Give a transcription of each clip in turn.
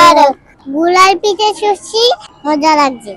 মুবারক। গুলাই পিঠে সুশি মজা লাগছে।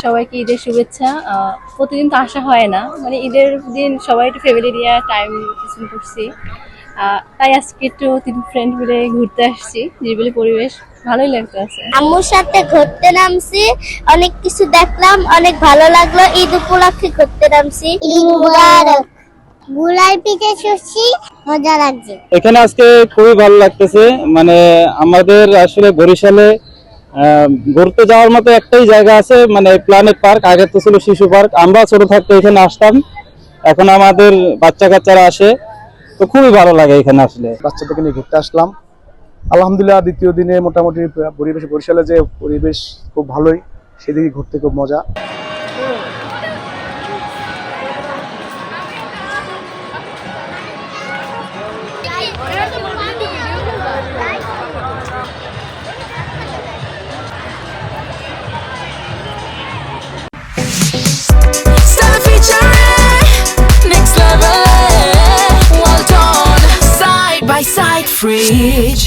সবাইকে ঈদের শুভেচ্ছা। প্রতিদিন তো আসা হয় না, মানে ঈদের দিন সবাই একটু ফ্যামিলি নিয়ে টাইম স্পেন্ড করছি। তাই আজকে একটু 3 ফ্রেন্ড মিলে ঘুরতে আসছি। নিরিবিলি পরিবেশ, ভালোই লাগতেছে। আম্মুর সাথে ঘুরতে নামছি, অনেক কিছু দেখলাম, অনেক ভালো লাগলো। ঈদ উপলক্ষে ঘুরতে নামছি। ঈদ মুবারক। গুলাই পিঠে সুশি মজা লাগছে। এখানে আজকে খুবই ভালো লাগতেছে। মানে আমাদের আসলে বরিশালে ঘুরতে যাওয়ার মতো একটাই জায়গা আছে, মানে প্ল্যানেট পার্ক। আগে তো ছিল শিশু পার্ক। আমরা ছোট থাকতে এখানে আসতাম, এখন আমাদের বাচ্চা কাচ্চারা আসে, তো খুবই ভালো লাগে এখানে আসলে। বাচ্চাদেরকে নিয়ে ঘুরতে আসলাম। আলহামদুলিল্লাহ, দ্বিতীয় দিনে মোটামুটি পরিবেশ, বরিশালে যে পরিবেশ খুব ভালোই, সেদিকে ঘুরতে খুব মজা। Next level, well done. Side by side, fridge.